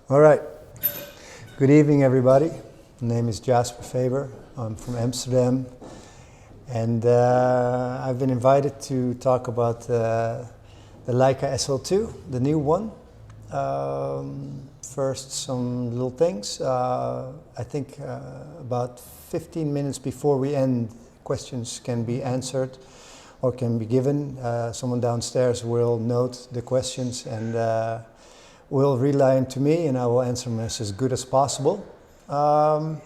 All right. Good evening, everybody. My name is Jasper Faber. I'm from Amsterdam, and I've been invited to talk about the LEICA SL2, the new one. First, some little things. I think about 15 minutes before we end, questions can be answered or can be given. Someone downstairs will note the questions and will relay them to me, and I will answer them as good as possible. Kind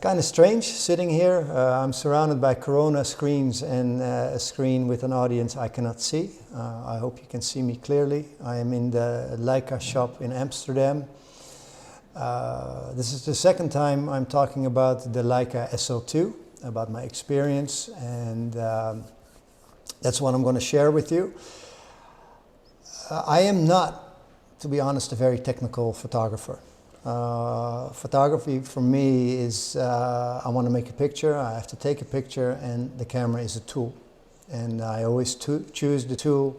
of strange sitting here. I'm surrounded by Corona screens and a screen with an audience I cannot see. I hope you can see me clearly. I am in the LEICA shop in Amsterdam. This is the second time I'm talking about the LEICA SL2, about my experience, and that's what I'm going to share with you. I am not, to be honest, a very technical photographer. Photography for me is, I want to make a picture, I have to take a picture, and the camera is a tool. And I always choose the tool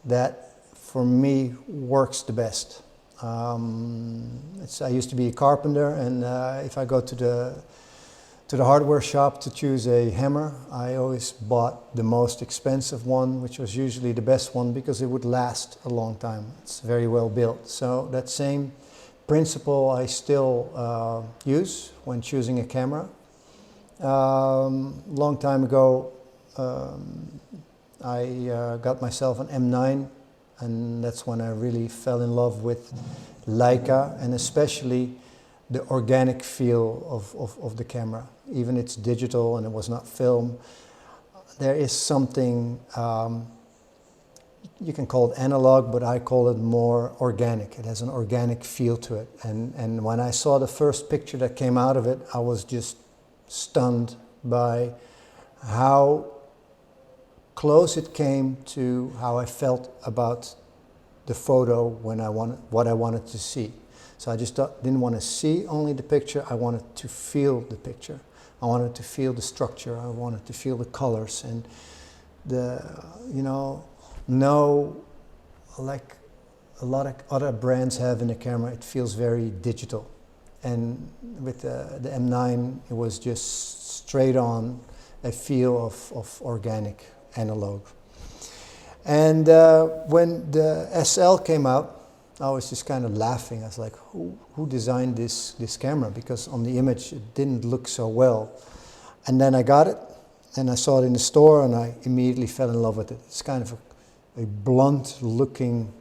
that for me works the best. I used to be a carpenter, and if I go to the hardware shop to choose a hammer, I always bought the most expensive one, which was usually the best one because it would last a long time. It's very well built. So that same principle I still use when choosing a camera. Long time ago, I got myself an M9, and that's when I really fell in love with LEICA, and especially the organic feel of the camera. Even it's digital and it was not film, there is something, you can call it analog, but I call it more organic. It has an organic feel to it. And when I saw the first picture that came out of it, I was just stunned by how close it came to how I felt about the photo when what I wanted to see. So I just didn't want to see only the picture, I wanted to feel the picture. I wanted to feel the structure, I wanted to feel the colors, and like a lot of other brands have in the camera, it feels very digital. And with the M9, it was just straight on a feel of organic analog. And when the SL came out, I was just kind of laughing. I was like, who designed this camera? Because on the image it didn't look so well. And then I got it, and I saw it in the store, and I immediately fell in love with it. It's kind of a blunt looking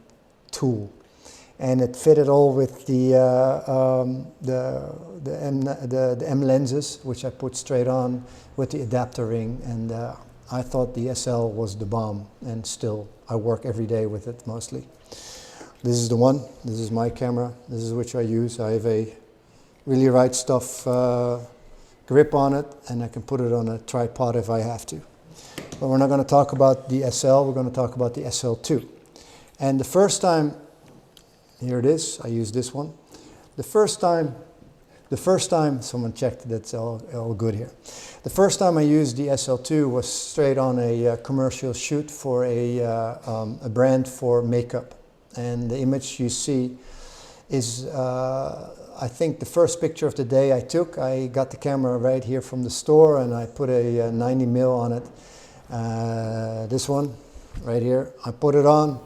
tool. And it fitted all with the M lenses, which I put straight on with the adapter ring. And I thought the SL was the bomb, and still I work every day with it mostly. This is the one. This is my camera. This is which I use. I have a really right stuff grip on it, and I can put it on a tripod if I have to. But we're not going to talk about the SL. We're going to talk about the SL2. And the first time, here it is. I use this one. The first time, someone checked that's all good here. The first time I used the SL2 was straight on a commercial shoot for a brand for makeup. And the image you see is, I think, the first picture of the day I took. I got the camera right here from the store, and I put a 90mm on it. This one, right here. I put it on,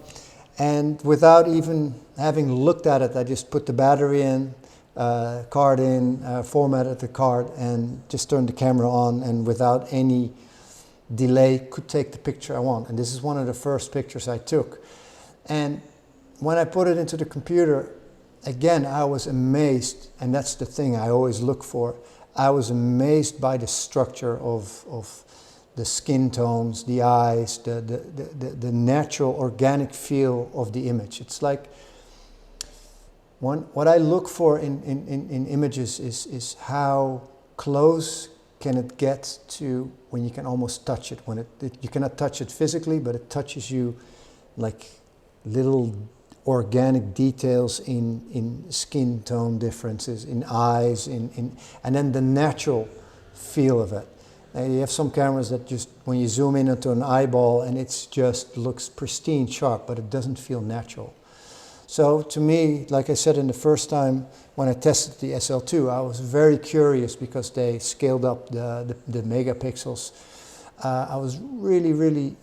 and without even having looked at it, I just put the battery in, card in, formatted the card, and just turned the camera on, and without any delay could take the picture I want. And this is one of the first pictures I took. And when I put it into the computer, again, I was amazed, and that's the thing I always look for. I was amazed by the structure of the skin tones, the eyes, the natural organic feel of the image. It's like, what I look for in images is how close can it get to when you can almost touch it. When you cannot touch it physically, but it touches you like little organic details in skin tone differences, in eyes, and then the natural feel of it. You have some cameras that just, when you zoom in into an eyeball, and it just looks pristine sharp, but it doesn't feel natural. So to me, like I said in the first time when I tested the SL2, I was very curious because they scaled up the megapixels. I was really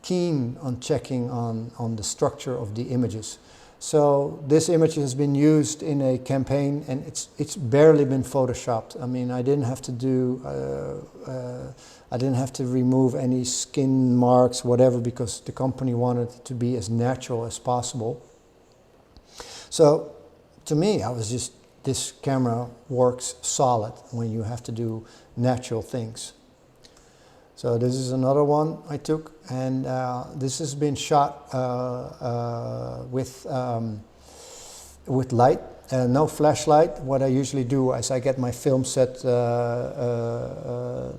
keen on checking on the structure of the images. So this image has been used in a campaign, and it's barely been photoshopped. I mean, I didn't have to do, I didn't have to remove any skin marks, whatever, because the company wanted it to be as natural as possible. So to me, I was just, this camera works solid when you have to do natural things. So this is another one I took, and this has been shot with light, no flashlight. What I usually do is I get my film set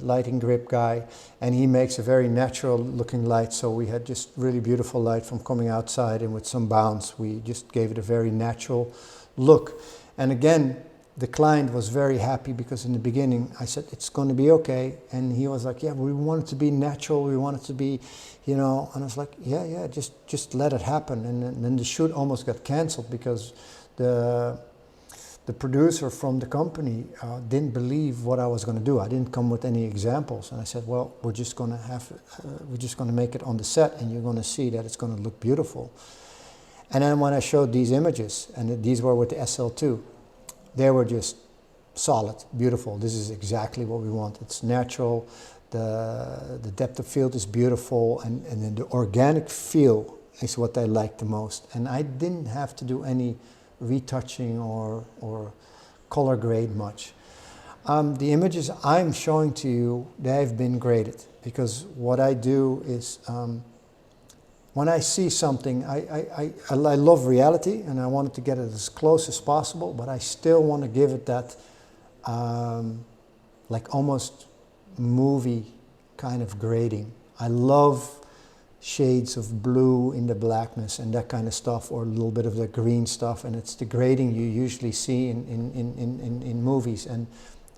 lighting grip guy, and he makes a very natural looking light. So we had just really beautiful light from coming outside, and with some bounce we just gave it a very natural look. And again, the client was very happy because in the beginning I said it's going to be okay, and he was like, yeah, we want it to be natural, we want it to be, you know, and I was like, yeah, just let it happen. And then the shoot almost got cancelled because the producer from the company didn't believe what I was going to do. I didn't come with any examples, and I said, well, we're just going to make it on the set, and you're going to see that it's going to look beautiful. And then when I showed these images, and these were with the SL2, they were just solid, beautiful. This is exactly what we want. It's natural, the depth of field is beautiful, and then the organic feel is what I like the most. And I didn't have to do any retouching or color grade much. The images I'm showing to you, they have been graded, because what I do is when I see something, I love reality, and I wanted to get it as close as possible, but I still want to give it that like almost movie kind of grading. I love shades of blue in the blackness and that kind of stuff, or a little bit of the green stuff, and it's the grading you usually see in movies. And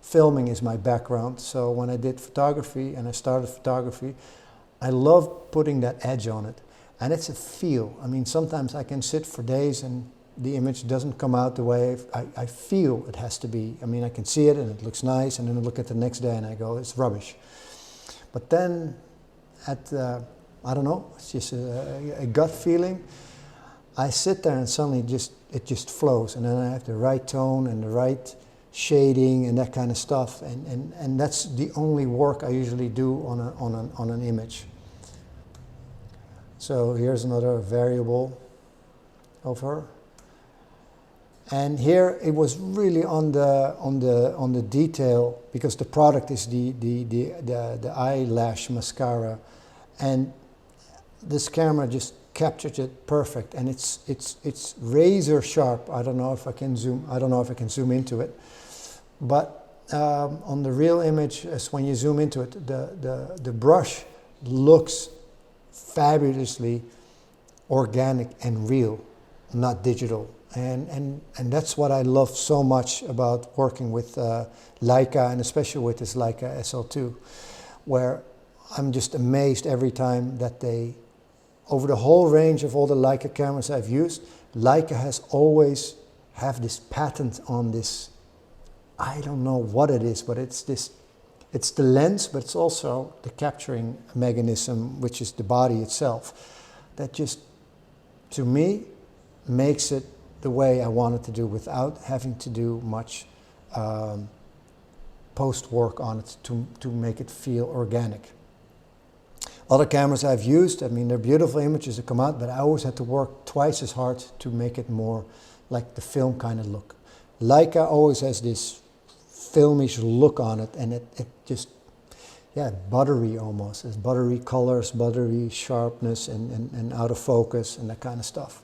filming is my background, so when I did photography and I started photography, I love putting that edge on it. And it's a feel. I mean, sometimes I can sit for days and the image doesn't come out the way I feel it has to be. I mean, I can see it and it looks nice, and then I look at the next day and I go, it's rubbish. But then at, I don't know, it's just a gut feeling. I sit there and suddenly it just flows, and then I have the right tone and the right shading and that kind of stuff. And that's the only work I usually do on an image. So here's another variable of her, and here it was really on the detail, because the product is the eyelash mascara, and this camera just captured it perfect, and it's razor sharp. I don't know if I can zoom into it, but on the real image, as when you zoom into it, the brush looks fabulously organic and real, not digital. And that's what I love so much about working with Leica, and especially with this Leica SL2, where I'm just amazed every time that they, over the whole range of all the Leica cameras I've used, Leica has always have this patent on this, I don't know what it is, but it's the lens, but it's also the capturing mechanism, which is the body itself, that just, to me, makes it the way I want it to do without having to do much post work on it to make it feel organic. Other cameras I've used, I mean, they're beautiful images that come out, but I always had to work twice as hard to make it more like the film kind of look. Leica always has this filmish look on it, and it just, yeah, buttery almost. It's buttery colors, buttery sharpness, and out of focus and that kind of stuff.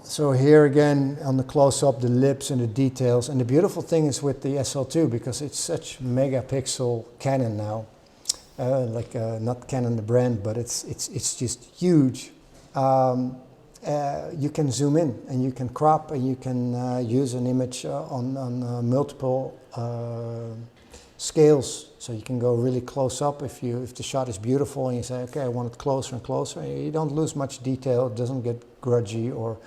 So here again on the close-up, the lips and the details. And the beautiful thing is with the SL2, because it's such megapixel Canon now, not Canon the brand, but it's just huge. You can zoom in and you can crop, and you can use an image on multiple scales, so you can go really close up if the shot is beautiful and you say, okay, I want it closer and closer. You don't lose much detail. It doesn't get grudgy or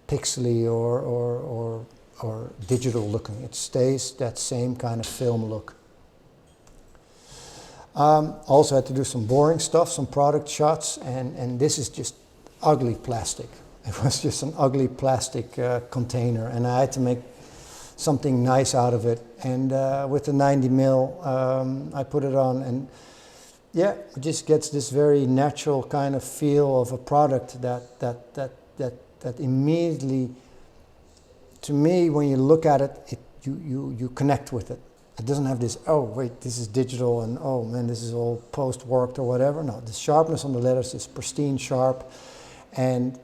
pixely or digital looking. It stays that same kind of film look. Also had to do some boring stuff, some product shots, and this is just ugly plastic. It was just an ugly plastic container, and I had to make something nice out of it. And with the 90mm, I put it on, and yeah, it just gets this very natural kind of feel of a product that immediately, to me, when you look at it, you connect with it. It doesn't have this, oh wait, this is digital, and oh man, this is all post-worked or whatever. No, the sharpness on the letters is pristine sharp, and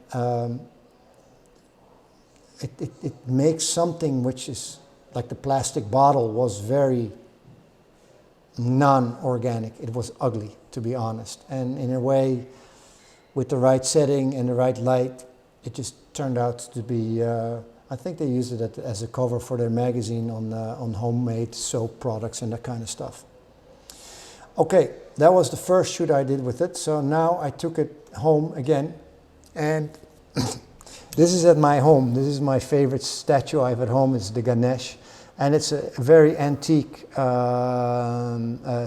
it makes something which is, like the plastic bottle was very non-organic. It was ugly, to be honest. And in a way, with the right setting and the right light, it just turned out to be, I think they used it as a cover for their magazine on homemade soap products and that kind of stuff. Okay, that was the first shoot I did with it. So now I took it home again, and this is at my home. This is my favorite statue I have at home. It's the Ganesh, and it's a very antique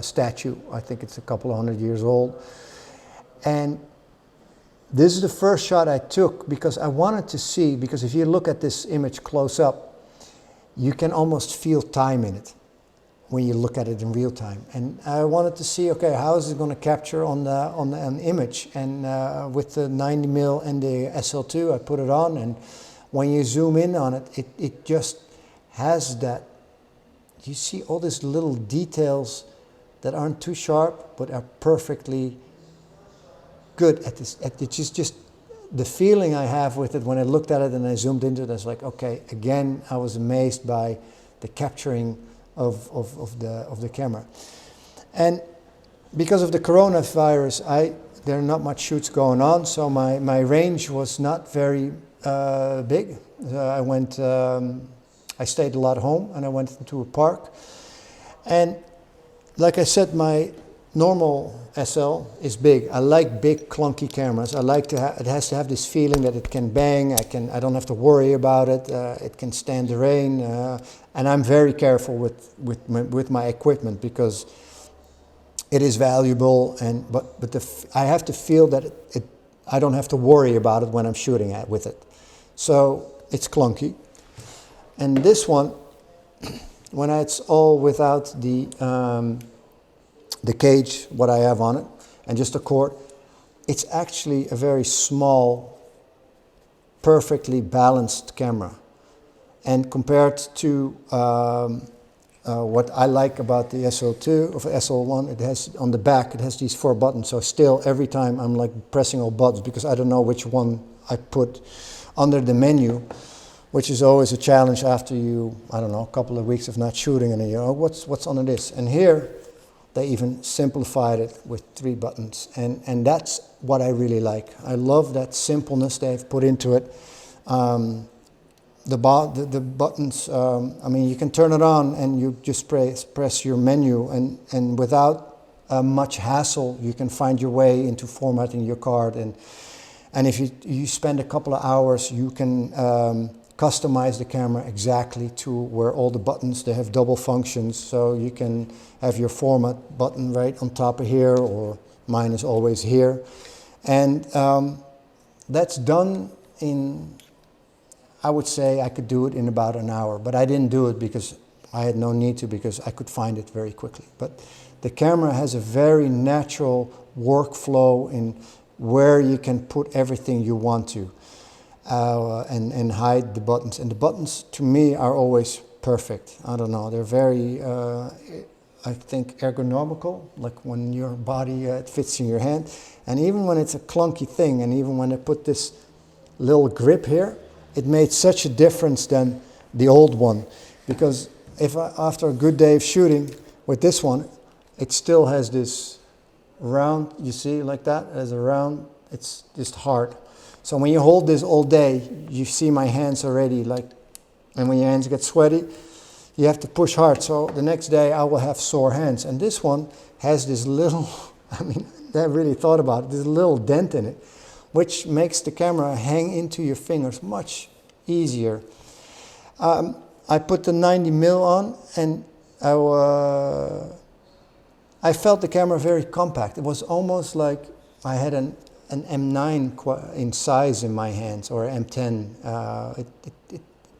statue. I think it's a couple of 100 years old. And this is the first shot I took because I wanted to see, because if you look at this image close up, you can almost feel time in it when you look at it in real time. And I wanted to see, okay, how is it going to capture on an image? And with the 90mm and the SL2, I put it on, and when you zoom in on it, it just has that, you see all these little details that aren't too sharp, but are perfectly good at this. It's just the feeling I have with it when I looked at it and I zoomed into it. I was like, okay, again, I was amazed by the capturing of the camera. And because of the coronavirus, there are not much shoots going on, so my range was not very big. I stayed a lot home, and I went into a park. And like I said, my normal SL is big. I like big clunky cameras. I like it has to have this feeling that it can bang. I don't have to worry about it. It can stand the rain, and I'm very careful with my equipment because it is valuable. But I have to feel that I don't have to worry about it when I'm shooting with it. So it's clunky. And this one, when it's all without the cage, what I have on it, and just a cord, it's actually a very small, perfectly balanced camera. And compared to what I like about the SL2 or SL1, it has on the back, it has these 4 buttons. So still, every time I'm like pressing all buttons because I don't know which one I put under the menu, which is always a challenge after I don't know, a couple of weeks of not shooting, and you know, what's under this? And here, they even simplified it with 3 buttons, and that's what I really like. I love that simpleness they've put into it. The buttons, I mean, you can turn it on and you just press your menu, and without much hassle, you can find your way into formatting your card. And if you spend a couple of hours, you can customize the camera exactly to where all the buttons, they have double functions, so you can have your format button right on top of here, or mine is always here. And that's done in, I would say I could do it in about an hour, but I didn't do it because I had no need to, because I could find it very quickly. But the camera has a very natural workflow in where you can put everything you want to. And hide the buttons. And the buttons, to me, are always perfect. I don't know, they're very, I think, ergonomical, like when your body, it fits in your hand. And even when it's a clunky thing, and even when I put this little grip here, it made such a difference than the old one. Because after a good day of shooting with this one, it still has this round, you see, like that, as a round, it's just hard. So when you hold this all day, you see my hands already, like, and when your hands get sweaty, you have to push hard. So the next day I will have sore hands. And this one has this little, I mean, I really thought about it, this little dent in it, which makes the camera hang into your fingers much easier. I put the 90mm on, and I felt the camera very compact. It was almost like I had an M9 in size in my hands, or M10.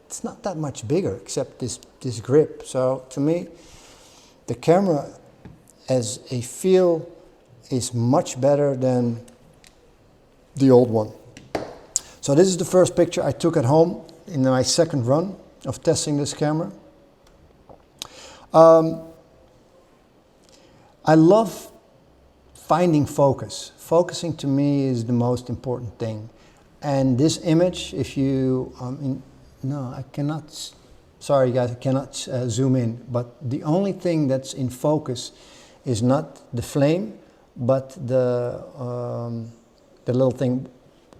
It's not that much bigger, except this grip. So to me, the camera as a feel is much better than the old one. So this is the first picture I took at home in my second run of testing this camera. I love finding focus. Focusing to me is the most important thing. And this image, if you, no, I cannot, sorry guys, I cannot zoom in, but the only thing that's in focus is not the flame, but the little thing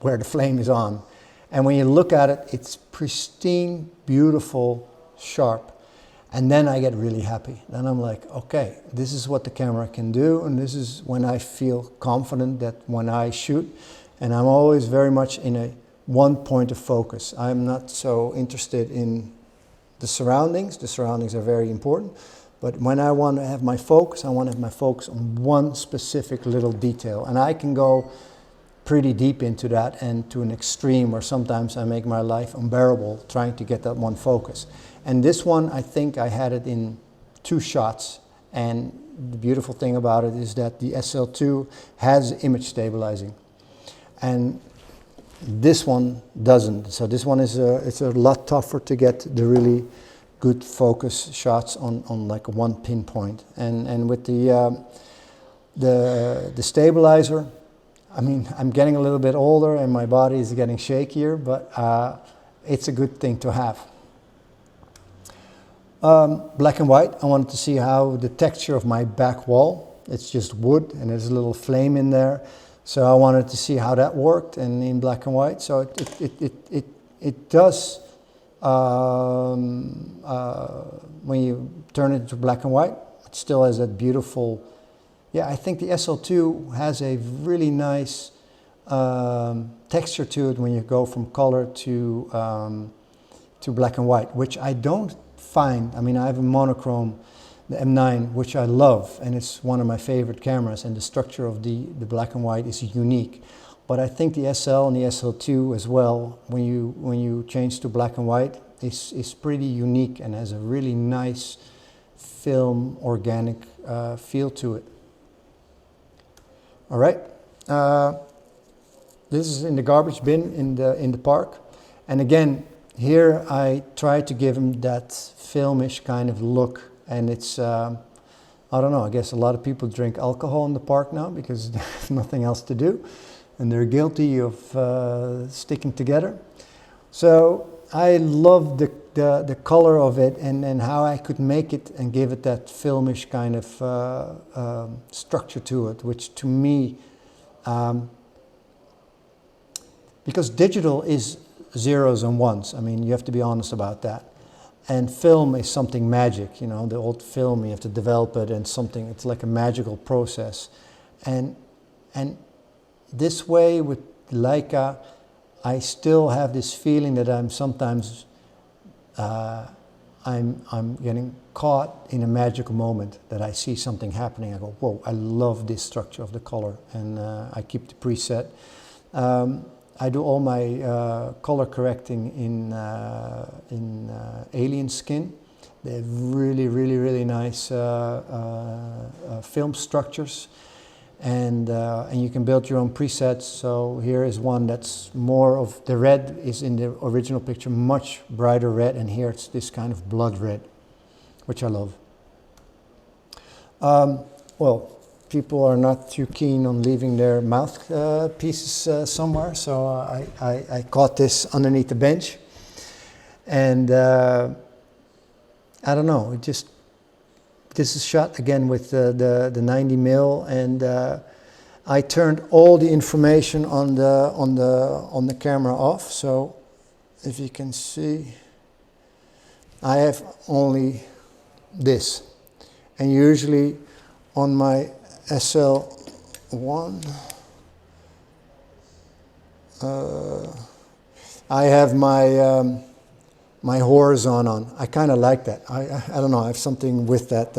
where the flame is on. And when you look at it, it's pristine, beautiful, sharp. And then I get really happy. Then I'm like, okay, this is what the camera can do, and this is when I feel confident that when I shoot, and I'm always very much in a one point of focus. I'm not so interested in the surroundings. The surroundings are very important, but when I want to have my focus, I want to have my focus on one specific little detail. And I can go pretty deep into that and to an extreme where sometimes I make my life unbearable trying to get that one focus. And this one, I think I had it in 2 shots. And the beautiful thing about it is that the SL2 has image stabilizing. And this one doesn't. So this one is it's a lot tougher to get the really good focus shots on like one pinpoint. And with the stabilizer, I mean, I'm getting a little bit older and my body is getting shakier, but it's a good thing to have. Black and white, I wanted to see how the texture of my back wall, it's just wood and there's a little flame in there. So I wanted to see how that worked, and in black and white. So it does, when you turn it to black and white, it still has that beautiful, yeah, I think the SL2 has a really nice texture to it when you go from color to black and white, which I don't find. I mean, I have a monochrome, the M9, which I love, and it's one of my favorite cameras, and the structure of the black and white is unique. But I think the SL and the SL2 as well, when you change to black and white, is pretty unique and has a really nice film, organic feel to it. All right, this is in the garbage bin in the park, and again, here I try to give him that filmish kind of look, and it's, I don't know, I guess a lot of people drink alcohol in the park now because there's nothing else to do, and they're guilty of sticking together. So I love the color of it and how I could make it and give it that filmish kind of structure to it, which to me, because digital is zeros and ones. I mean, you have to be honest about that. And film is something magic, you know, the old film, you have to develop it and something, it's like a magical process. And this way with Leica, I still have this feeling that I'm sometimes, I'm getting caught in a magical moment, that I see something happening. I go, whoa, I love this structure of the color, and I keep the preset. I do all my color correcting in alien skin. They have really, really, really nice film structures, and you can build your own presets. So here is one that's more of, the red is in the original picture much brighter red, and here it's this kind of blood red, which I love. Well, people are not too keen on leaving their mouthpieces somewhere, so I caught this underneath the bench, and I don't know, it just, this is shot again with the 90mm, and I turned all the information on the camera off. So if you can see, I have only this, and usually on my SL1 I have my my horizon on. I kind of like that. I don't know, I have something with that,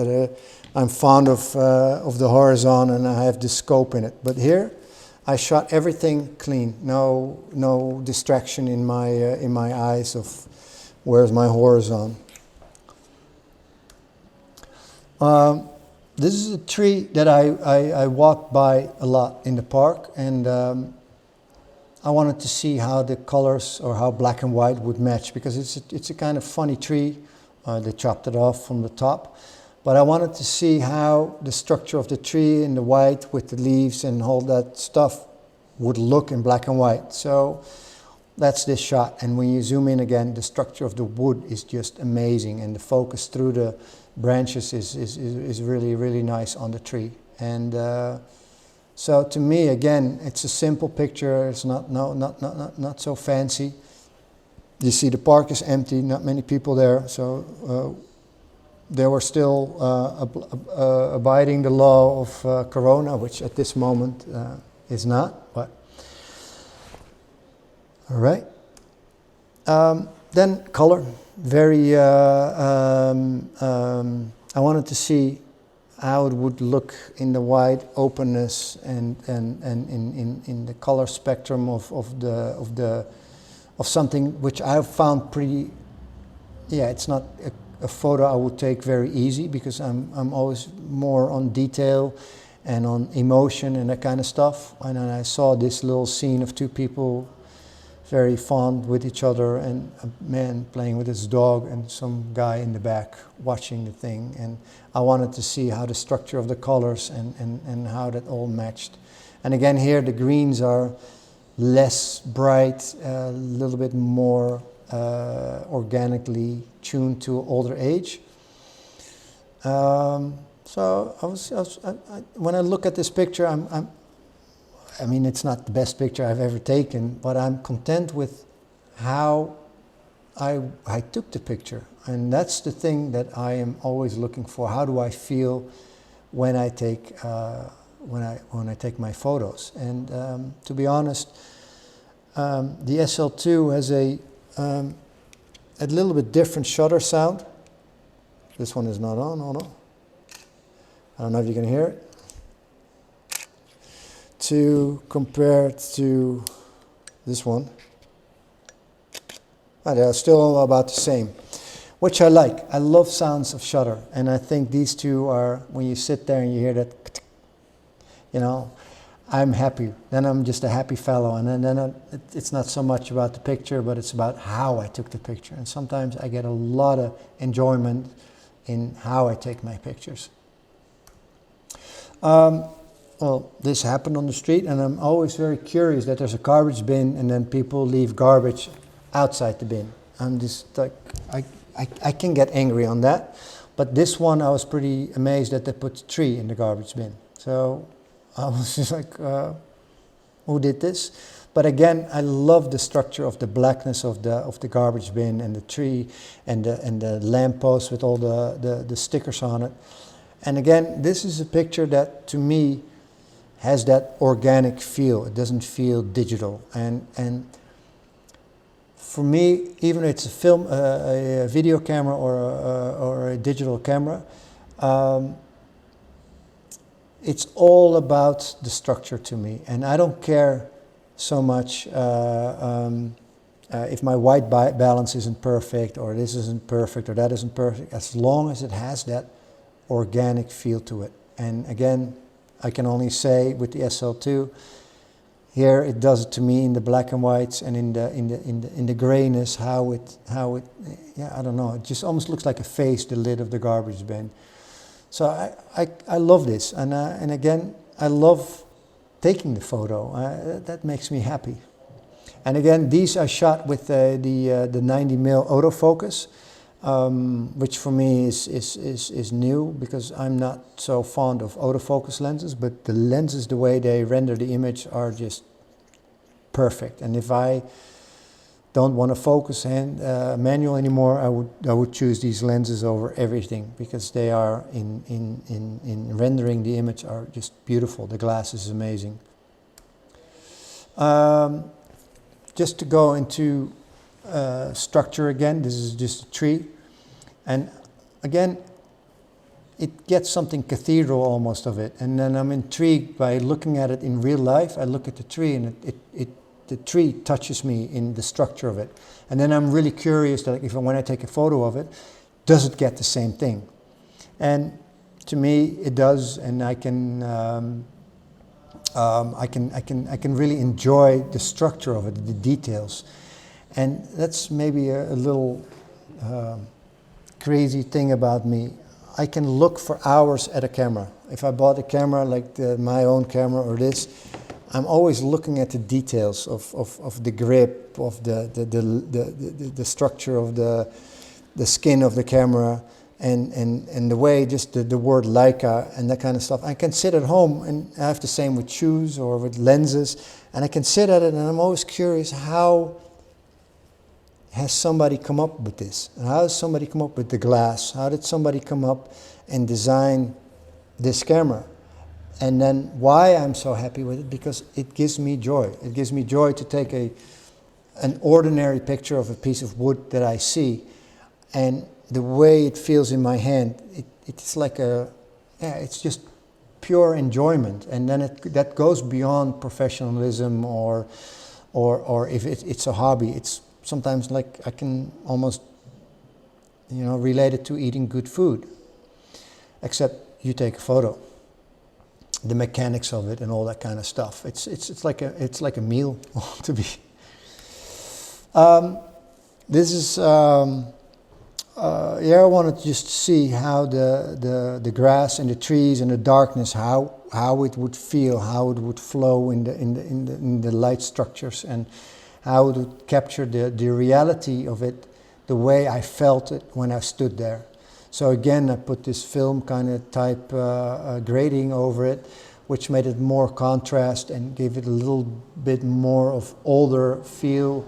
I'm fond of the horizon, and I have the scope in it. But here I shot everything clean, no distraction in my eyes of where's my horizon. This is a tree that I walked by a lot in the park, and I wanted to see how the colors or how black and white would match, because it's a kind of funny tree. They chopped it off from the top, but I wanted to see how the structure of the tree and the white with the leaves and all that stuff would look in black and white. So that's this shot, and when you zoom in again, the structure of the wood is just amazing, and the focus through the branches is really nice on the tree. And so to me, again, it's a simple picture. It's not so fancy. You see the park is empty, not many people there, so they were still abiding the law of Corona, which at this moment is not. But all right. Then color, very. I wanted to see how it would look in the wide openness and in the color spectrum of something which I've found pretty. Yeah, it's not a photo I would take very easy, because I'm always more on detail and on emotion and that kind of stuff. And then I saw this little scene of two people very fond with each other, and a man playing with his dog, and some guy in the back watching the thing. And I wanted to see how the structure of the colors and how that all matched. And again, here the greens are less bright, a little bit more organically tuned to older age. So when I look at this picture, I mean, it's not the best picture I've ever taken, but I'm content with how I took the picture. And that's the thing that I am always looking for. How do I feel when I take when I take my photos? And to be honest, the SL2 has a little bit different shutter sound. This one is not on, hold on. I don't know if you can hear it. To compare to this one. They're still about the same, which I like. I love sounds of shutter, and I think these two are, when you sit there and you hear that, you know, I'm happy. Then I'm just a happy fellow, and then it's not so much about the picture, but it's about how I took the picture. And sometimes I get a lot of enjoyment in how I take my pictures. Well, this happened on the street, and I'm always very curious that there's a garbage bin and then people leave garbage outside the bin. I'm just like, I can get angry on that. But this one, I was pretty amazed that they put a tree in the garbage bin. So I was just like, who did this? But again, I love the structure of the blackness of the garbage bin and the tree and the lamppost with all the stickers on it. And again, this is a picture that to me has that organic feel. It doesn't feel digital. And for me, even if it's a film, a video camera or a digital camera, it's all about the structure to me. And I don't care so much if my white balance isn't perfect, or this isn't perfect, or that isn't perfect, as long as it has that organic feel to it. And again, I can only say with the SL2, here it does it to me in the black and whites and in the grayness, how it yeah, I don't know, it just almost looks like a face, the lid of the garbage bin. So I love this, and again, I love taking the photo. That makes me happy. And again, these I shot with the 90mm autofocus. Which for me is new, because I'm not so fond of autofocus lenses, but the lenses, the way they render the image, are just perfect. And if I don't want to focus manual anymore, I would choose these lenses over everything, because they are in rendering the image are just beautiful. The glass is amazing. Just to go into structure again, this is just a tree, and again it gets something cathedral almost of it, and then I'm intrigued by looking at it in real life. I look at the tree and the tree touches me in the structure of it, and then I'm really curious that when I take a photo of it, does it get the same thing? And to me it does, and I can really enjoy the structure of it, the details. And that's maybe a little crazy thing about me. I can look for hours at a camera. If I bought a camera like my own camera or this, I'm always looking at the details of the grip, of the structure of the skin of the camera, and the way, just the word Leica and that kind of stuff. I can sit at home, and I have the same with shoes or with lenses, and I can sit at it, and I'm always curious, how has somebody come up with this? And how has somebody come up with the glass? How did somebody come up and design this camera? And then why I'm so happy with it, because it gives me joy. It gives me joy to take an ordinary picture of a piece of wood that I see, and the way it feels in my hand, it's like it's just pure enjoyment. And then that goes beyond professionalism or if it's a hobby. It's sometimes like I can almost, relate it to eating good food, except you take a photo, the mechanics of it and all that kind of stuff. It's like a meal to be. This is I wanted to just see how the grass and the trees and the darkness, how it would feel, how it would flow in the light structures, and how it would capture the reality of it, the way I felt it when I stood there. So again, I put this film kind of type grading over it, which made it more contrast and gave it a little bit more of older feel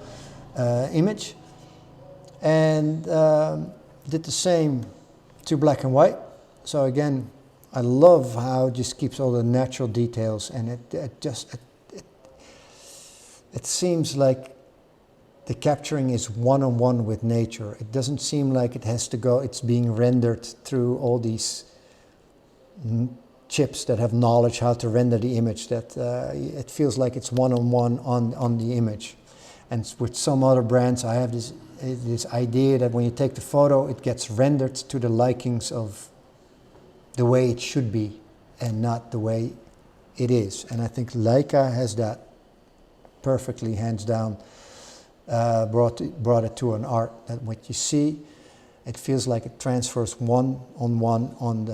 image. And did the same to black and white. So again, I love how it just keeps all the natural details, and it seems like the capturing is one-on-one with nature. It doesn't seem like it has to go, it's being rendered through all these chips that have knowledge how to render the image, that it feels like it's one-on-one on the image. And with some other brands, I have this idea that when you take the photo, it gets rendered to the likings of the way it should be and not the way it is. And I think Leica has that perfectly, hands down, brought it to an art, that what you see, it feels like it transfers one-on-one on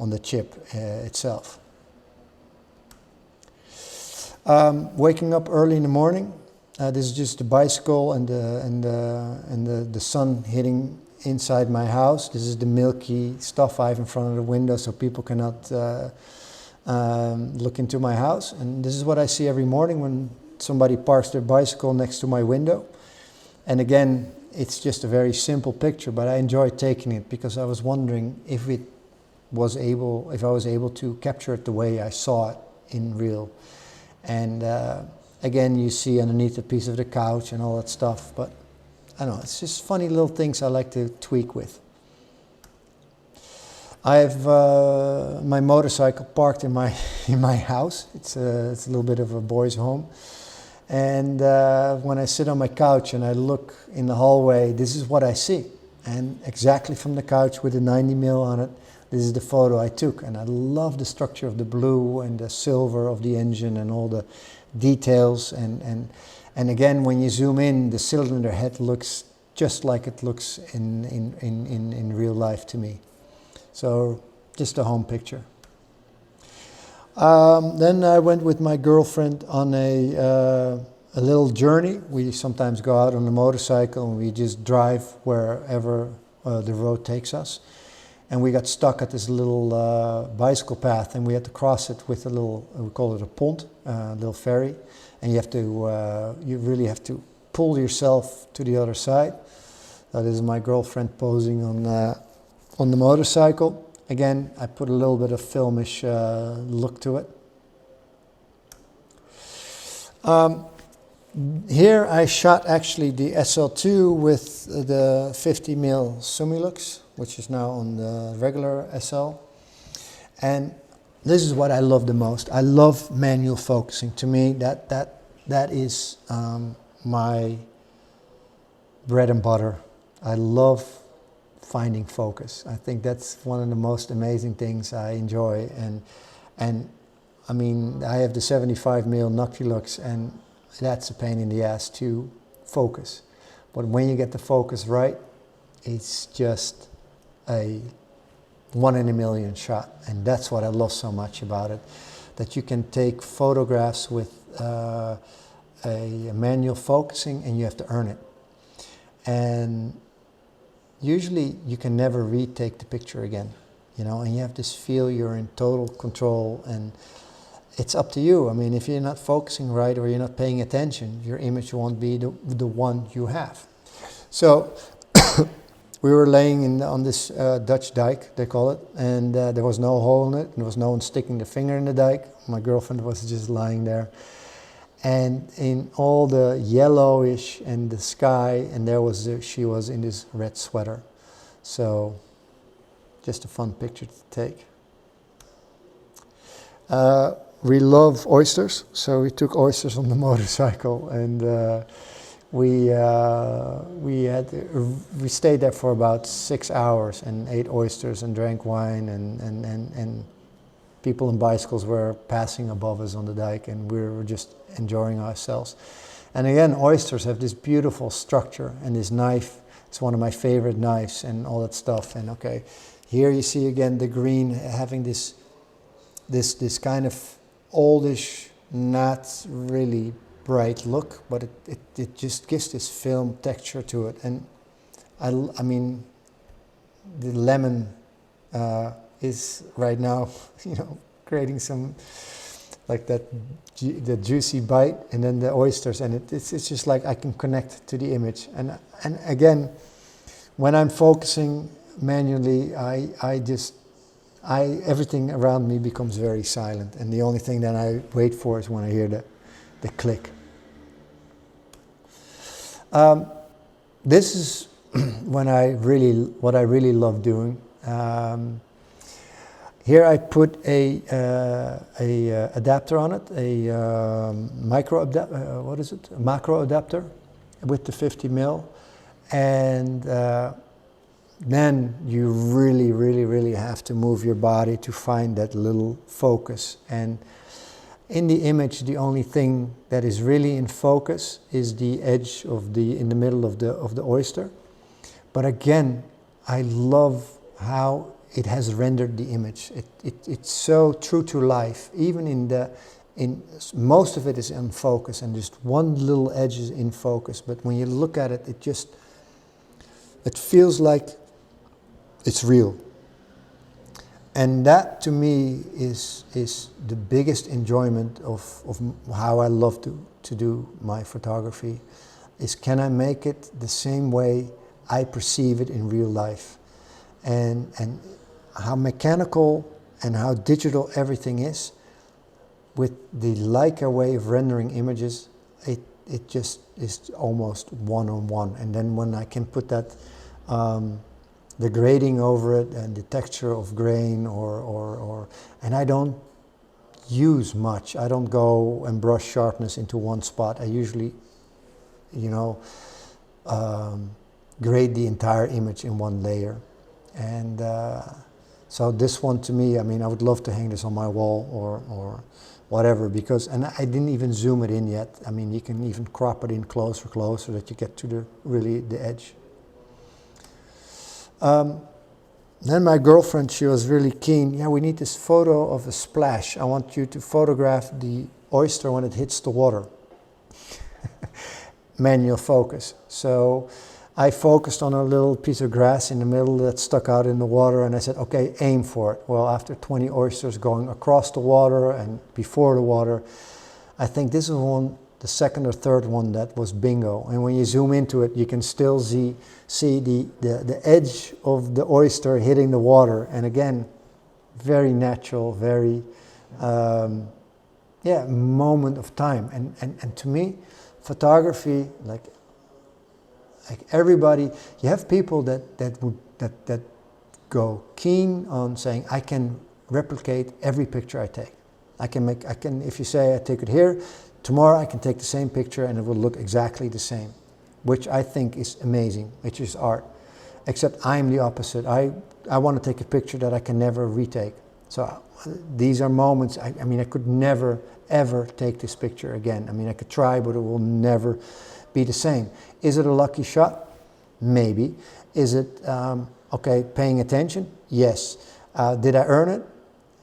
the chip itself. Waking up early in the morning. This is just the bicycle and the sun hitting inside my house. This is the milky stuff I have in front of the window, so people cannot look into my house. And this is what I see every morning when somebody parks their bicycle next to my window. And again, it's just a very simple picture, but I enjoy taking it because I was wondering if I was able to capture it the way I saw it in real. And again, you see underneath a piece of the couch and all that stuff, but I don't know, it's just funny little things I like to tweak with. I have my motorcycle parked in my house. It's a little bit of a boy's home. And when I sit on my couch and I look in the hallway, this is what I see. And exactly from the couch with a 90mm on it, this is the photo I took. And I love the structure of the blue and the silver of the engine and all the details. And again, when you zoom in, the cylinder head looks just like it looks in real life to me. So just a home picture. Then I went with my girlfriend on a little journey. We sometimes go out on a motorcycle and we just drive wherever the road takes us. And we got stuck at this little bicycle path, and we had to cross it with a little, we call it a pont, a little ferry. And you really have to pull yourself to the other side. This is my girlfriend posing on the motorcycle. Again, I put a little bit of filmish look to it. Here I shot actually the SL2 with the 50mm Sumilux, which is now on the regular SL. And this is what I love the most. I love manual focusing. To me, that is my bread and butter. I love finding focus. I think that's one of the most amazing things I enjoy. And I mean, I have the 75mm Noctilux, and that's a pain in the ass to focus. But when you get the focus right, it's just a 1 in a million shot. And that's what I love so much about it, that you can take photographs with a manual focusing and you have to earn it. And usually you can never retake the picture again, you know, and you have this feel you're in total control, and it's up to you. I mean, if you're not focusing right or you're not paying attention, your image won't be the one you have. So we were laying on this Dutch dike, they call it, and there was no hole in it. There was no one sticking the finger in the dike. My girlfriend was just lying there. And in all the yellowish and the sky, and she was in this red sweater. So just a fun picture to take. We love oysters, so we took oysters on the motorcycle, and we stayed there for about 6 hours and ate oysters and drank wine, and people on bicycles were passing above us on the dike, and we were just enjoying ourselves. And again, oysters have this beautiful structure, and this knife, it's one of my favorite knives and all that stuff. And okay, here you see again the green having this kind of oldish, not really bright look, but it just gives this film texture to it. And I mean, the lemon is right now, you know, creating some like the juicy bite, and then the oysters, and it's just like I can connect to the image. And again, when I'm focusing manually, everything around me becomes very silent, and the only thing that I wait for is when I hear the click. This is what I really love doing. Here I put a adapter on it, a macro adapter with the 50mm, and then you really have to move your body to find that little focus. And in the image, the only thing that is really in focus is the edge in the middle of the oyster. But again, I love how it has rendered the image. It's so true to life. Even in most of it is in focus, and just one little edge is in focus. But when you look at it, it feels like it's real. And that to me is the biggest enjoyment of how I love to do my photography, is can I make it the same way I perceive it in real life. And how mechanical and how digital everything is, with the Leica way of rendering images, it just is almost one-on-one. And then when I can put that the grading over it and the texture of grain and I don't use much. I don't go and brush sharpness into one spot. I usually, you know, grade the entire image in one layer. And so this one, to me, I mean, I would love to hang this on my wall or whatever, because, and I didn't even zoom it in yet. I mean, you can even crop it in closer that you get to the edge. Then my girlfriend, she was really keen. Yeah, we need this photo of a splash. I want you to photograph the oyster when it hits the water. Manual focus. So I focused on a little piece of grass in the middle that stuck out in the water, and I said, okay, aim for it. Well, after 20 oysters going across the water and before the water, I think this is the the second or third one that was bingo. And when you zoom into it, you can still see the edge of the oyster hitting the water. And again, very natural, very, yeah, moment of time. And to me, photography, like everybody, you have people that go keen on saying, I can replicate every picture I take. I can, if you say I take it here, tomorrow I can take the same picture and it will look exactly the same, which I think is amazing, which is art. Except I'm the opposite. I want to take a picture that I can never retake. So these are moments, I mean, I could never, ever take this picture again. I mean, I could try, but it will never be the same. Is it a lucky shot? Maybe. Is it, okay, paying attention? Yes. Did I earn it?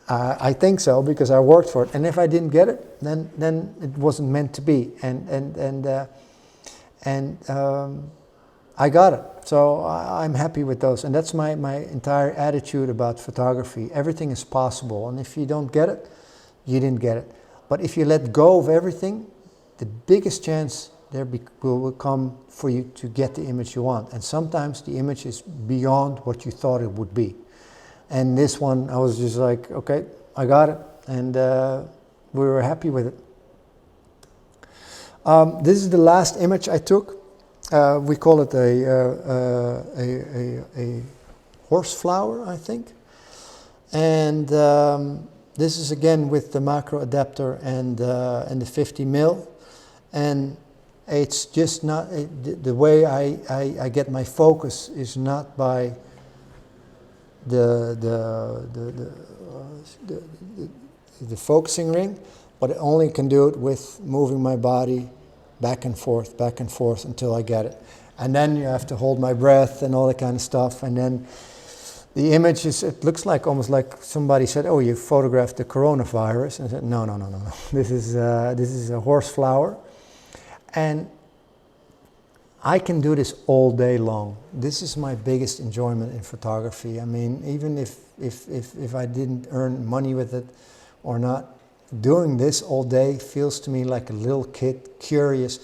I think so, because I worked for it. And if I didn't get it, then it wasn't meant to be. And I got it. So I'm happy with those. And that's my entire attitude about photography. Everything is possible. And if you don't get it, you didn't get it. But if you let go of everything, the biggest chance there will come for you to get the image you want. And sometimes the image is beyond what you thought it would be. And this one, I was just like, okay, I got it. And we were happy with it. This is the last image I took. We call it a horse flower, I think. And this is again with the macro adapter and the 50 mil. And it's just not, the way I get my focus is not by the focusing ring, but I only can do it with moving my body back and forth until I get it. And then you have to hold my breath and all that kind of stuff. And then the image is, it looks like almost like somebody said, oh, you photographed the coronavirus. And I said, no. This is a horse flower. And I can do this all day long. This is my biggest enjoyment in photography. I mean, even if I didn't earn money with it or not, doing this all day feels to me like a little kid, curious,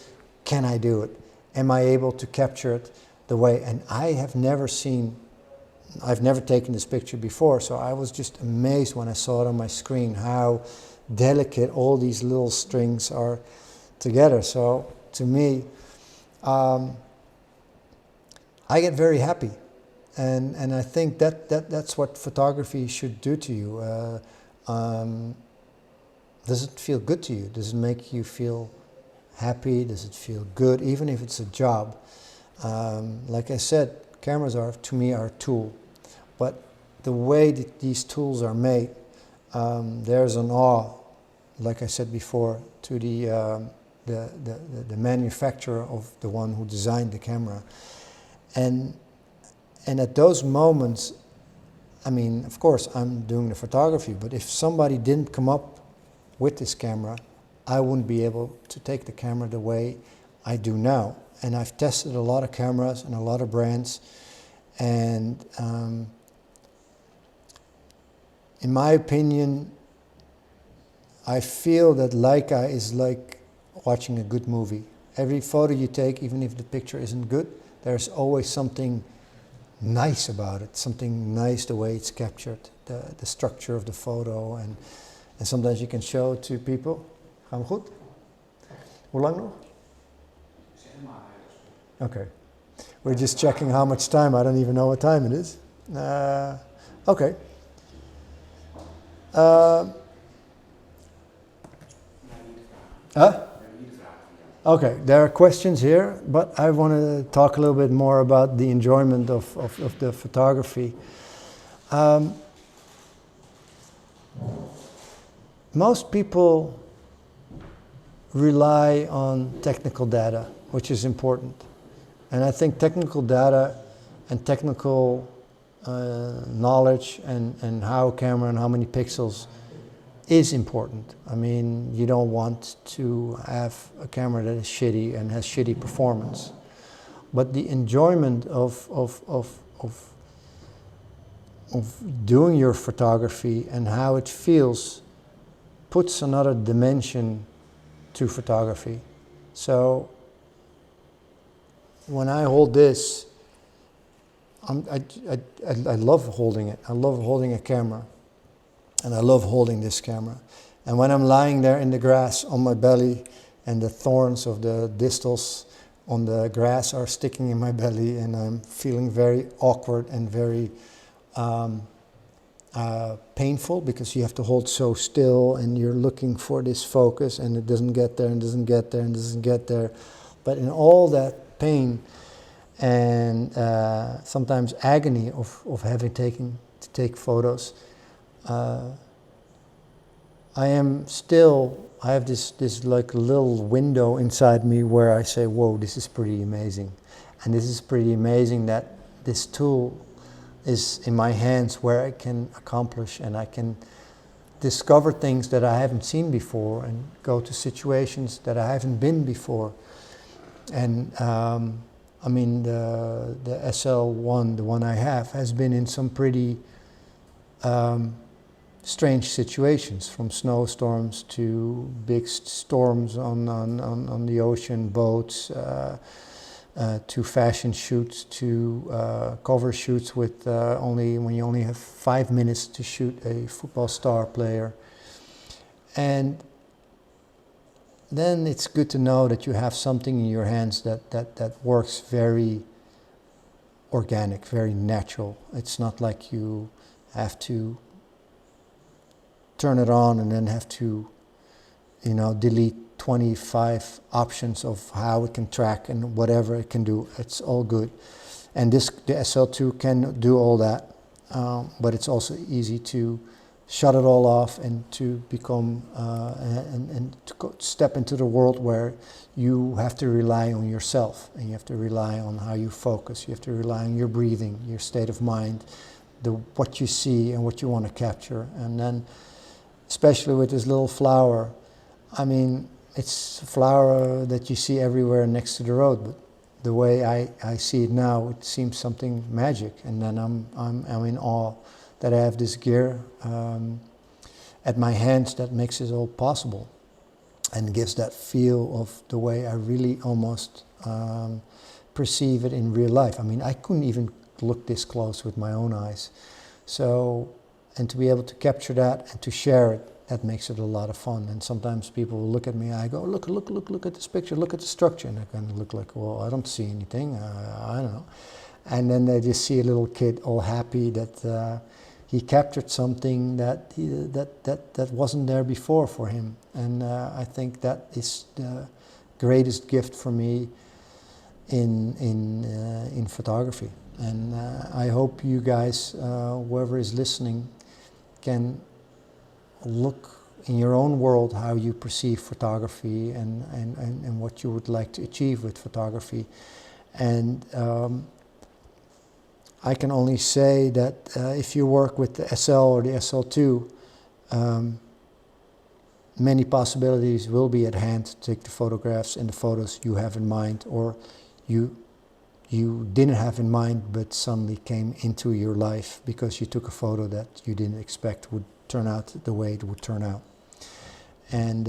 can I do it? Am I able to capture it the way? And I have never seen, I've never taken this picture before, so I was just amazed when I saw it on my screen, how delicate all these little strings are together. So to me, I get very happy, and I think that's what photography should do to you. Does it feel good to you? Does it make you feel happy? Does it feel good, even if it's a job? Like I said, cameras are, to me, are a tool, but the way that these tools are made, there's an awe, like I said before, to the manufacturer of the one who designed the camera. And at those moments, I mean, of course, I'm doing the photography, but if somebody didn't come up with this camera, I wouldn't be able to take the camera the way I do now. And I've tested a lot of cameras and a lot of brands, and in my opinion, I feel that Leica is like watching a good movie. Every photo you take, even if the picture isn't good, there's always something nice about it, something nice the way it's captured, the structure of the photo, and sometimes you can show it to people. Gaan we goed? Hoe lang nog? Okay. We're just checking how much time. I don't even know what time it is. Okay. Okay, there are questions here, but I want to talk a little bit more about the enjoyment of the photography. Most people rely on technical data, which is important. And I think technical data and technical knowledge and how a camera and how many pixels is important. I mean, you don't want to have a camera that is shitty and has shitty performance. But the enjoyment of doing your photography and how it feels puts another dimension to photography. So when I hold this, I love holding it. I love holding a camera, and I love holding this camera. And when I'm lying there in the grass on my belly, and the thorns of the distals on the grass are sticking in my belly, and I'm feeling very awkward and very painful, because you have to hold so still and you're looking for this focus, and it doesn't get there and doesn't get there and doesn't get there. But in all that pain and sometimes agony of having to take photos, I have this like little window inside me where I say, whoa, this is pretty amazing. And this is pretty amazing that this tool is in my hands, where I can accomplish and I can discover things that I haven't seen before, and go to situations that I haven't been before. And I mean, the SL1, the one I have, has been in some pretty strange situations, from snowstorms to big storms on the ocean, boats, to fashion shoots, to cover shoots with when you only have 5 minutes to shoot a football star player. And then it's good to know that you have something in your hands that works very organic, very natural. It's not like you have to turn it on and then have to, delete 25 options of how it can track and whatever it can do. It's all good. And the SL2 can do all that, but it's also easy to shut it all off and to become and to step into the world where you have to rely on yourself, and you have to rely on how you focus. You have to rely on your breathing, your state of mind, what you see and what you want to capture. And then, especially with this little flower, I mean, it's a flower that you see everywhere next to the road, but the way I see it now, it seems something magic. And then I'm in awe that I have this gear at my hands that makes it all possible, and gives that feel of the way I really almost perceive it in real life. I mean, I couldn't even look this close with my own eyes. So, and to be able to capture that and to share it, that makes it a lot of fun. And sometimes people will look at me, I go, look at this picture, look at the structure. And I kind of look like, well, I don't see anything, I don't know. And then they just see a little kid all happy that he captured something that wasn't there before for him. And I think that is the greatest gift for me in photography. And I hope you guys, whoever is listening, can look in your own world how you perceive photography and what you would like to achieve with photography. And I can only say that if you work with the SL or the SL2, many possibilities will be at hand to take the photographs and the photos you have in mind, or you didn't have in mind but suddenly came into your life because you took a photo that you didn't expect would turn out the way it would turn out. And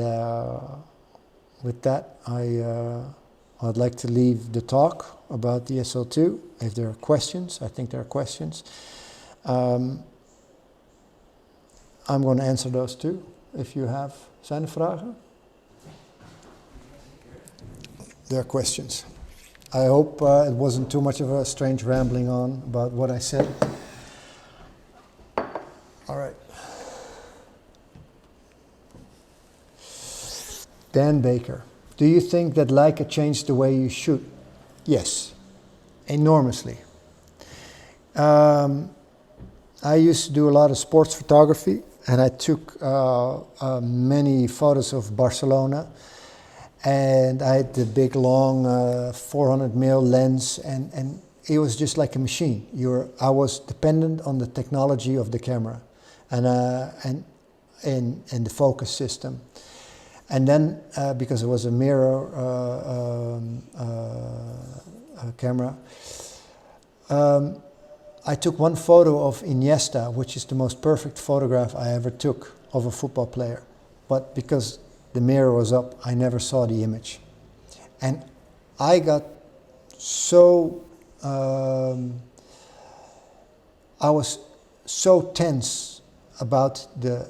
with that, I'd like to leave the talk about the SL2. If there are questions, I think there are questions. I'm going to answer those too, if you have. Zijn er vragen? There are questions. I hope it wasn't too much of a strange rambling on about what I said. All right. Dan Baker. Do you think that Leica changed the way you shoot? Yes, enormously. I used to do a lot of sports photography, and I took many photos of Barcelona. And I had the big, long 400mm lens, and it was just like a machine. I was dependent on the technology of the camera and the focus system. And then, because it was a mirror camera, I took one photo of Iniesta, which is the most perfect photograph I ever took of a football player. But because the mirror was up, I never saw the image. And I got so, I was so tense about the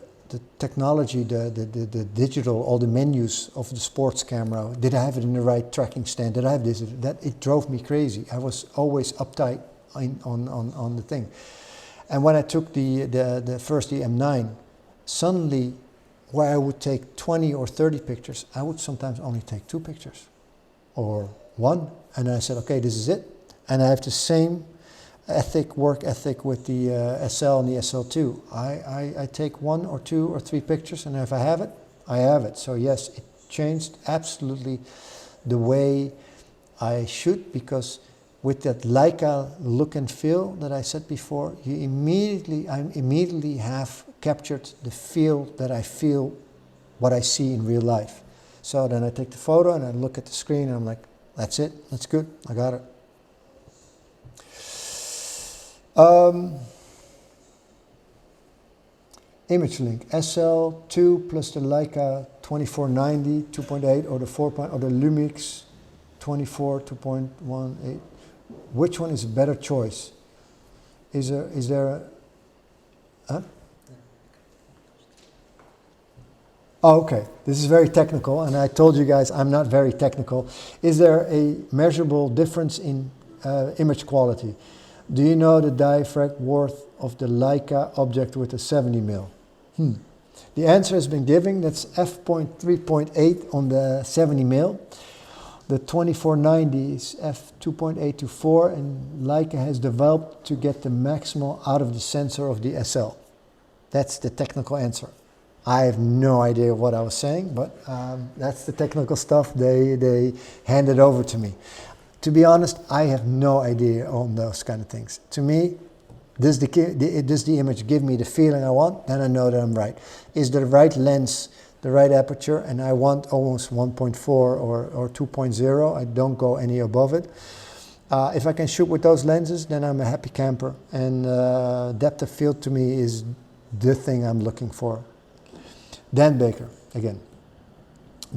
technology, the digital, all the menus of the sports camera. Did I have it in the right tracking stand? Did I have this? That it drove me crazy. I was always uptight on the thing. And when I took the first the M9, suddenly where I would take 20 or 30 pictures, I would sometimes only take 2 pictures or 1. And I said, okay, this is it. And I have the same work ethic with the SL and the SL2. I take 1 or 2 or 3 pictures, and if I have it, I have it. So yes, it changed absolutely the way I shoot, because with that Leica look and feel that I said before, I immediately have captured the feel that I feel what I see in real life. So then I take the photo and I look at the screen and I'm like, that's it, that's good, I got it. Image link, SL2 plus the Leica 2490 2.8 or the 4. Or the Lumix 24 2.18. Which one is a better choice? Is there a... Huh? Oh, okay, this is very technical, and I told you guys I'm not very technical. Is there a measurable difference in image quality? Do you know the diaphragm worth of the Leica object with a 70mm? The answer has been given. That's f.3.8 on the 70mm. The 2490 is f2.8 to 4, and Leica has developed to get the maximal out of the sensor of the SL. That's the technical answer. I have no idea what I was saying, but that's the technical stuff they handed over to me. To be honest, I have no idea on those kind of things. To me, does the image give me the feeling I want? Then I know that I'm right. Is the right lens, the right aperture, and I want almost 1.4 or 2.0. I don't go any above it. If I can shoot with those lenses, then I'm a happy camper. And depth of field to me is the thing I'm looking for. Dan Baker, again.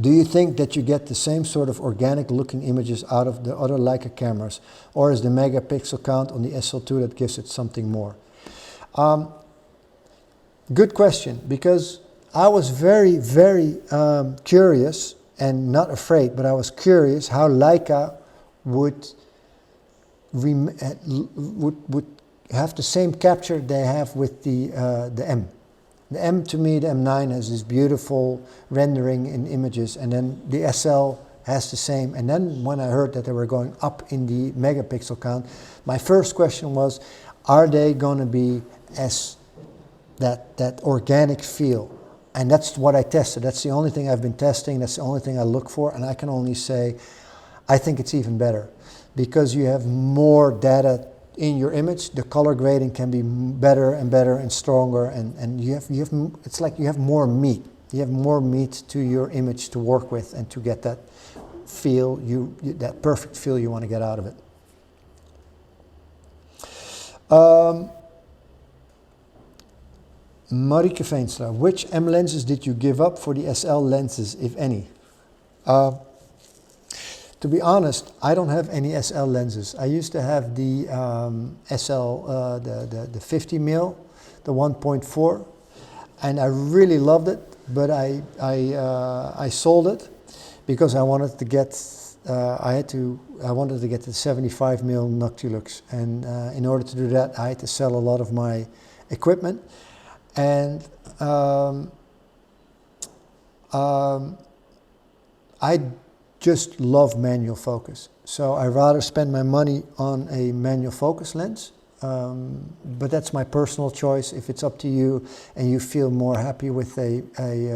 Do you think that you get the same sort of organic looking images out of the other Leica cameras, or is the megapixel count on the SL2 that gives it something more? Good question, because I was very, very curious, and not afraid, but I was curious how Leica would have the same capture they have with the M. The M, to me, the M9 has this beautiful rendering in images, and then the SL has the same. And then when I heard that they were going up in the megapixel count, my first question was, are they going to be as that organic feel? And that's what I tested. That's the only thing I've been testing. That's the only thing I look for. And I can only say, I think it's even better, because you have more data in your image. The color grading can be better and better and stronger, and it's like you have more meat. You have more meat to your image to work with and to get that feel, that perfect feel you want to get out of it. Marike Veenstra, which M lenses did you give up for the SL lenses, if any? To be honest, I don't have any SL lenses. I used to have the SL, the 50mm, the 1.4, and I really loved it, but I sold it because I wanted to get I wanted to get the 75mm Noctilux, and in order to do that, I had to sell a lot of my equipment, and I just love manual focus. So I rather spend my money on a manual focus lens, but that's my personal choice. If it's up to you and you feel more happy with a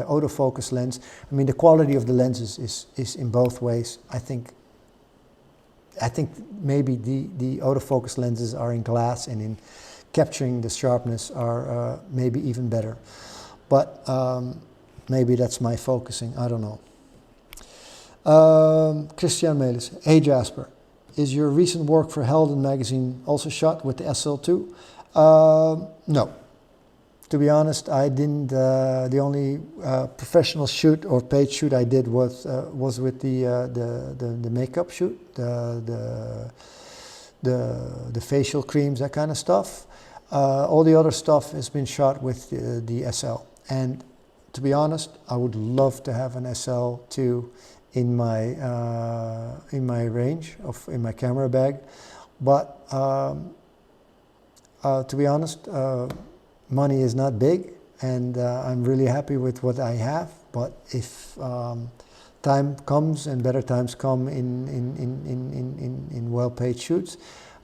autofocus lens, I mean, the quality of the lenses is in both ways. I think maybe the autofocus lenses are in glass, and in capturing the sharpness are maybe even better. But maybe that's my focusing, I don't know. Christian Melis, hey Jasper, is your recent work for Helden magazine also shot with the SL2? No, To be honest, I didn't. The only professional shoot or paid shoot I did was with the makeup shoot, the facial creams, that kind of stuff. All the other stuff has been shot with the SL. And to be honest, I would love to have an SL2 in my range in my camera bag, but to be honest, money is not big, and I'm really happy with what I have. But if time comes and better times come in well-paid shoots,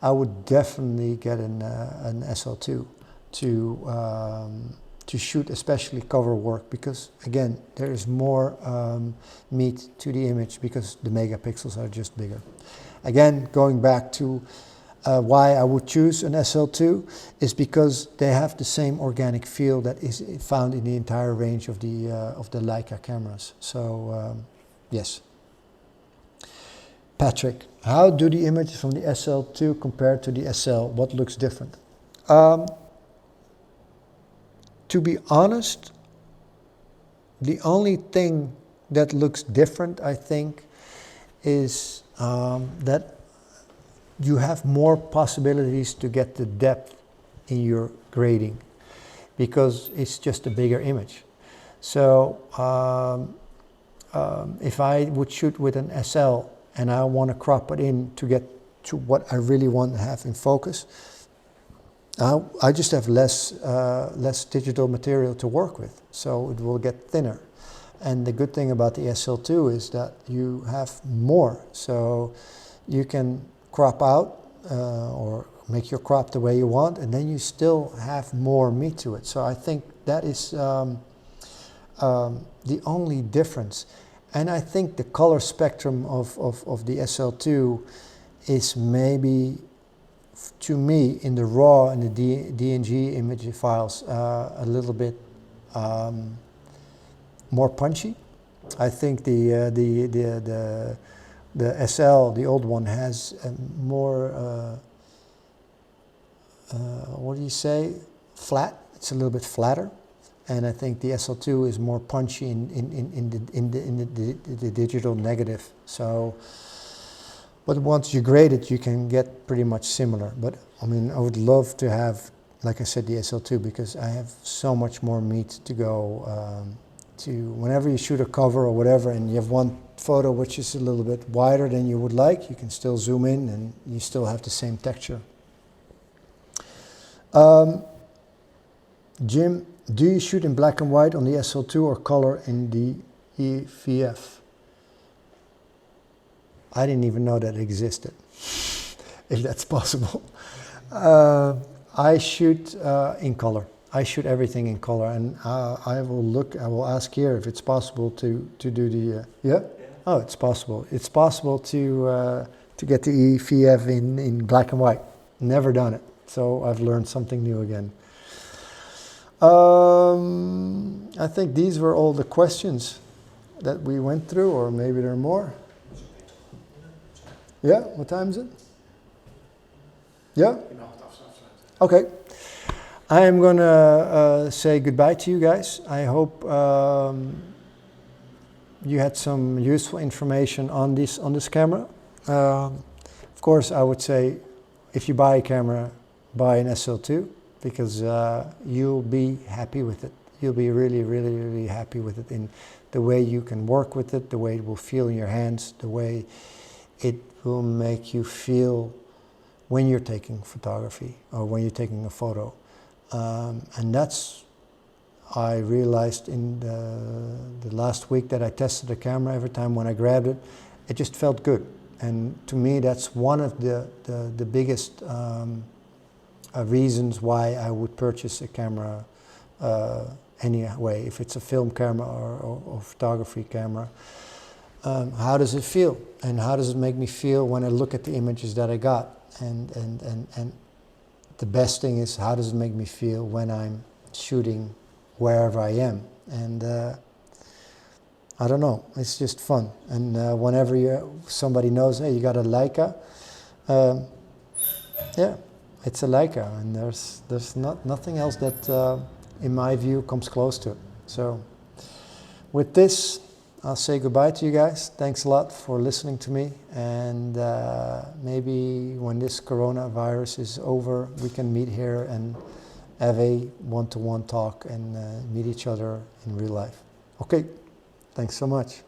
I would definitely get an SL2 to shoot, especially cover work, because again, there is more meat to the image because the megapixels are just bigger. Again, going back to why I would choose an SL2 is because they have the same organic feel that is found in the entire range of the Leica cameras. So yes. Patrick, how do the images from the SL2 compare to the SL? What looks different? To be honest, the only thing that looks different, I think, is that you have more possibilities to get the depth in your grading because it's just a bigger image. So if I would shoot with an SL and I want to crop it in to get to what I really want to have in focus, I just have less digital material to work with, so it will get thinner. And the good thing about the SL2 is that you have more, so you can crop out or make your crop the way you want, and then you still have more meat to it. So I think that is the only difference. And I think the color spectrum of the SL2 is maybe, to me, in the RAW and the DNG image files, a little bit more punchy. I think the SL, the old one, has more, what do you say, flat. It's a little bit flatter. And I think the SL2 is more punchy in the digital negative. So, but once you grade it, you can get pretty much similar. But I mean, I would love to have, like I said, the SL2, because I have so much more meat to go to whenever you shoot a cover or whatever, and you have one photo which is a little bit wider than you would like, you can still zoom in and you still have the same texture. Jim, do you shoot in black and white on the SL2 or color in the EVF? I didn't even know that existed, if that's possible. I shoot in color. I shoot everything in color, and I will ask here if it's possible to do the, yeah? Oh, it's possible. It's possible to get the EVF in black and white. Never done it, so I've learned something new again. I think these were all the questions that we went through, or maybe there are more. Yeah, what time is it? Yeah? Okay. I am going to say goodbye to you guys. I hope you had some useful information on this camera. Of course, I would say if you buy a camera, buy an SL2, because you'll be happy with it. You'll be really, really, really happy with it in the way you can work with it, the way it will feel in your hands, the way it will make you feel when you're taking photography or when you're taking a photo. And that's, I realized in the last week that I tested the camera, every time when I grabbed it, it just felt good. And to me, that's one of the biggest reasons why I would purchase a camera anyway, if it's a film camera or photography camera. How does it feel? And how does it make me feel when I look at the images that I got? And the best thing is, how does it make me feel when I'm shooting wherever I am? And I don't know, it's just fun. And whenever somebody knows, hey, you got a Leica, yeah, it's a Leica, and there's nothing else that in my view, comes close to it. So with this, I'll say goodbye to you guys. Thanks a lot for listening to me. And maybe when this coronavirus is over, we can meet here and have a one-to-one talk and meet each other in real life. Okay, thanks so much.